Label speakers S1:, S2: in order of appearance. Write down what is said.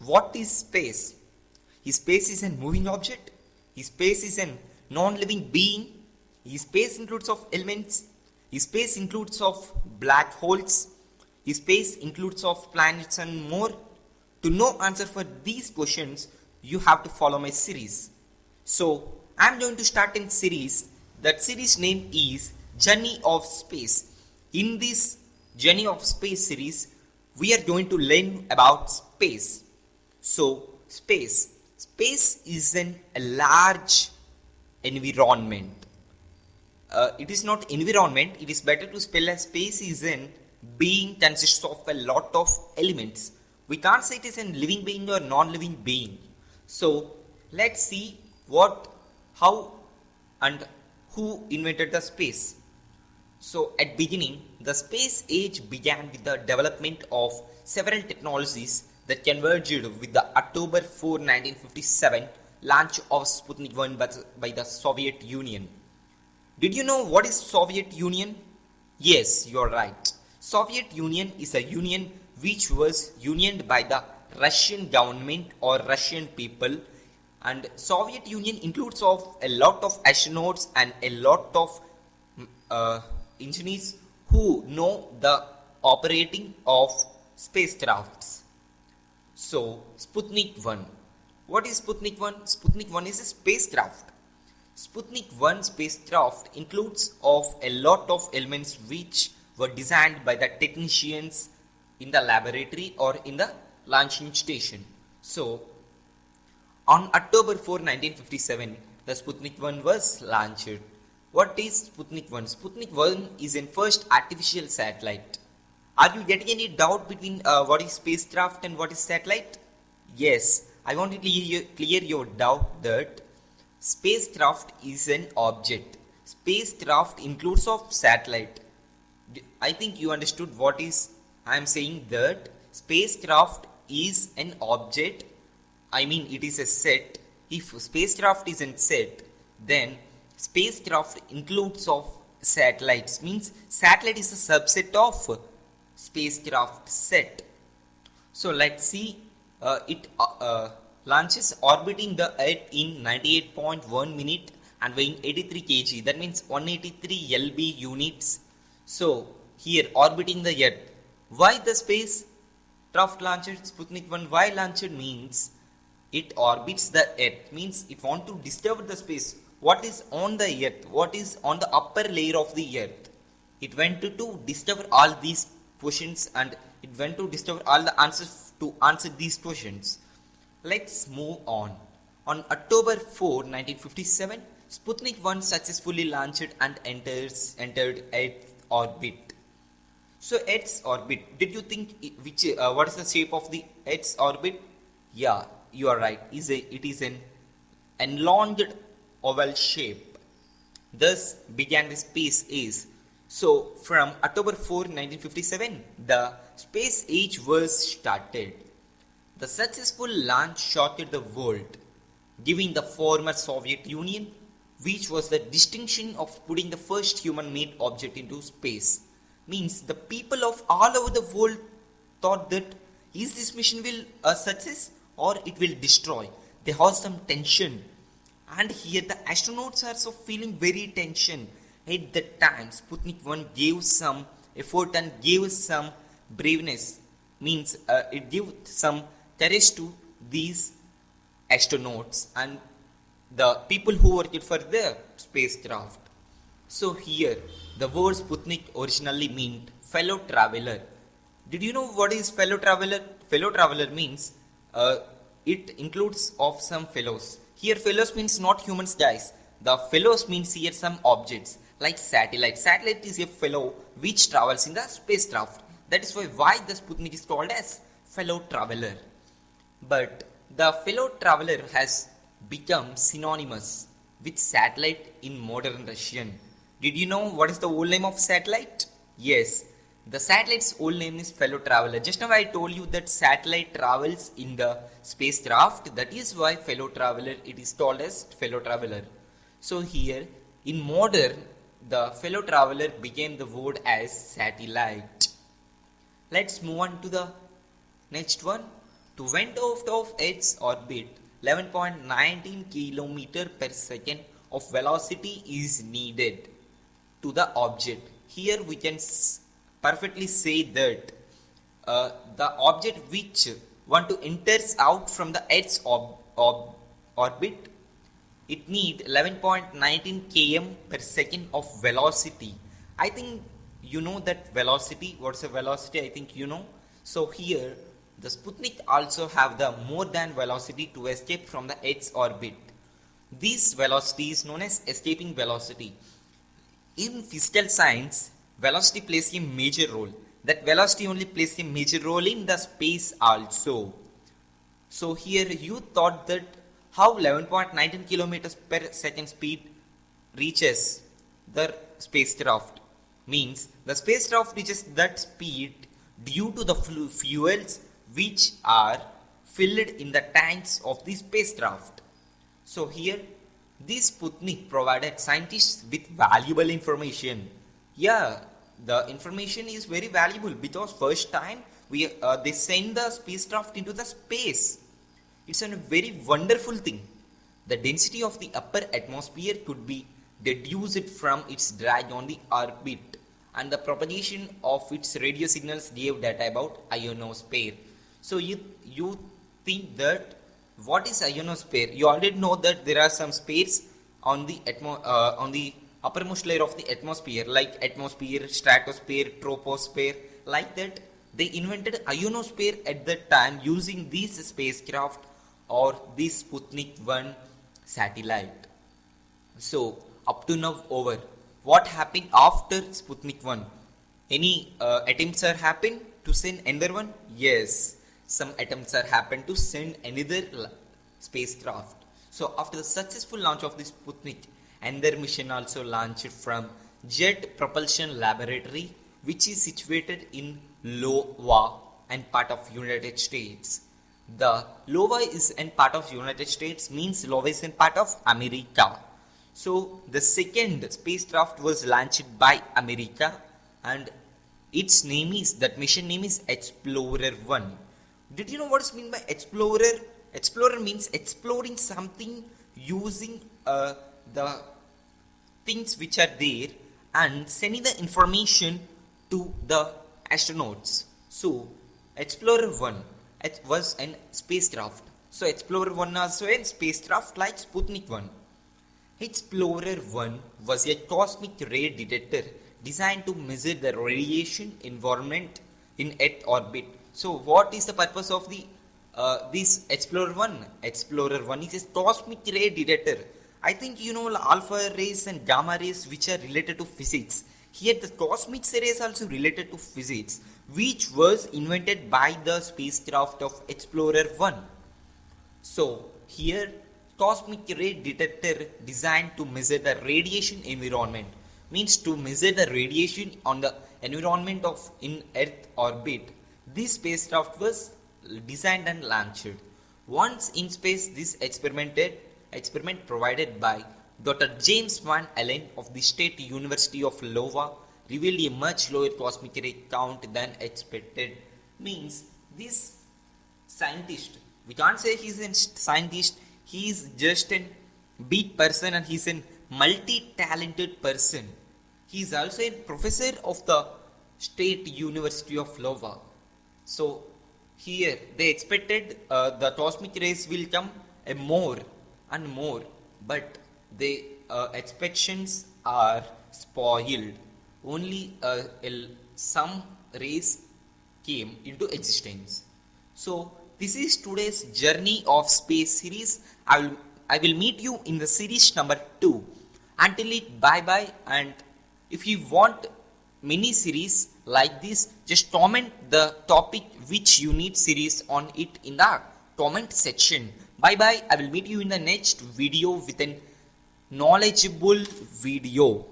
S1: What is space? Is space is a moving object? Is space is a non-living being? Is space includes of elements? Is space includes of black holes? Is space includes of planets and more? To know answer for these questions, you have to follow my series. So, I am going to start a series. That series name is Journey of Space. In this Journey of Space series, we are going to learn about space. So, space is a large environment. It is not environment, it is better to spell as space is an being consists of a lot of elements. We can't say it is a living being or non-living being. So, let's see how and who invented the space. So, at beginning, the space age began with the development of several technologies that converged with the October 4, 1957 launch of Sputnik 1 by the Soviet Union. Did you know what is Soviet Union? Yes, you are right. Soviet Union is a union which was unioned by the Russian government or Russian people, and Soviet Union includes of a lot of astronauts and a lot of engineers who know the operating of spacecrafts. So, Sputnik 1. What is Sputnik 1? Sputnik 1 is a spacecraft. Sputnik 1 spacecraft includes of a lot of elements which were designed by the technicians in the laboratory or in the launching station. So, on October 4, 1957, the Sputnik 1 was launched. What is Sputnik 1? Sputnik 1 is a first artificial satellite. Are you getting any doubt between what is spacecraft and what is satellite? Yes, I want to clear your doubt that spacecraft is an object. Spacecraft includes of satellite. I think you understood what is I am saying, that spacecraft is an object. I mean it is a set. If spacecraft is a set, then spacecraft includes of satellites. Means satellite is a subset of spacecraft set. So let's see. It launches orbiting the Earth in 98.1 minute and weighing 83 kg. That means 183 lb units. So here orbiting the Earth. Why the spacecraft launched Sputnik 1? Why launched means it orbits the Earth. Means it want to discover the space. What is on the Earth? What is on the upper layer of the Earth? It went to discover all these questions and it went to discover all the answers to answer these questions. Let's move on. On October 4, 1957, Sputnik 1 successfully launched and entered Earth's orbit. So Earth's orbit, did you think what is the shape of the Earth's orbit? Yeah, you are right. It is an enlonged oval shape. Thus began the space age. So from October 4, 1957, the space age was started. The successful launch shocked the world, giving the former Soviet Union, which was the distinction of putting the first human-made object into space. Means the people of all over the world thought that is this mission will a success or it will destroy. They had some tension, and here the astronauts are so feeling very tension. At that time, Sputnik 1 gave some effort and gave some braveness. Means it gave some courage to these astronauts and the people who worked for the spacecraft. So here, the word Sputnik originally meant fellow traveler. Did you know what is fellow traveler? Fellow traveler means it includes of some fellows. Here fellows means not humans guys. The fellows means here some objects like satellite. Satellite is a fellow which travels in the spacecraft. That is why the Sputnik is called as fellow traveler. But the fellow traveler has become synonymous with satellite in modern Russian. Did you know what is the old name of satellite? Yes, the satellite's old name is fellow traveler. Just now I told you that satellite travels in the spacecraft. That is why fellow traveler, it is called as fellow traveler. So here in modern, the fellow traveler became the word as satellite. Let's move on to the next one. To went out of its orbit, 11.19 km per second of velocity is needed to the object. Here we can perfectly say that the object which want to enters out from the Earth's orbit, it need 11.19 km per second of velocity. I think you know that velocity. What's a velocity? I think you know. So here the Sputnik also have the more than velocity to escape from the Earth's orbit. This velocity is known as escaping velocity. In physical science, velocity plays a major role. That velocity only plays a major role in the space also. So here you thought that how 11.19 kilometers per second speed reaches the spacecraft. Means the spacecraft reaches that speed due to the fuels which are filled in the tanks of the spacecraft. So here this Sputnik provided scientists with valuable information. Yeah, the information is very valuable because first time they send the spacecraft into the space. It's a very wonderful thing. The density of the upper atmosphere could be deduced from its drag on the orbit, and the propagation of its radio signals gave data about ionosphere. So you think that what is ionosphere? You already know that there are some spheres on the uppermost layer of the atmosphere, like atmosphere, stratosphere, troposphere, like that. They invented ionosphere at that time using this spacecraft or this Sputnik 1 satellite. So up to now over. What happened after Sputnik 1? Any attempts are happened to send another one? Yes, some attempts are happened to send another spacecraft. So after the successful launch of the Sputnik, another mission also launched from Jet Propulsion Laboratory, which is situated in Iowa and part of United States. The Iowa is in part of United States means Iowa is in part of America. So the second spacecraft was launched by America, and its name is, that mission name is Explorer 1. Did you know what is meant by Explorer? Explorer means exploring something using the things which are there and sending the information to the astronauts. So Explorer 1 it was a spacecraft. So Explorer 1 also a spacecraft like Sputnik 1. Explorer 1 was a cosmic ray detector designed to measure the radiation environment in Earth orbit. So what is the purpose of the this Explorer 1? Explorer 1 is a cosmic ray detector. I think you know alpha rays and gamma rays which are related to physics. Here the cosmic rays also related to physics, which was invented by the spacecraft of Explorer 1. So here cosmic ray detector designed to measure the radiation environment, means to measure the radiation on the environment of in Earth orbit. This spacecraft was designed and launched. Once in space, this experiment provided by Dr. James Van Allen of the State University of Iowa revealed a much lower cosmic ray count than expected. Means this scientist, we can't say he's a scientist, he is just a big person and he's a multi-talented person. He is also a professor of the State University of Iowa. So here they expected the cosmic rays will come more and more, but the expectations are spoiled. Only some rays came into existence. So this is today's journey of space series. I will meet you in the series number 2. Until it, bye bye. And if you want mini series like this, just comment the topic which you need series on it in the comment section. Bye bye. I will meet you in the next video with a knowledgeable video.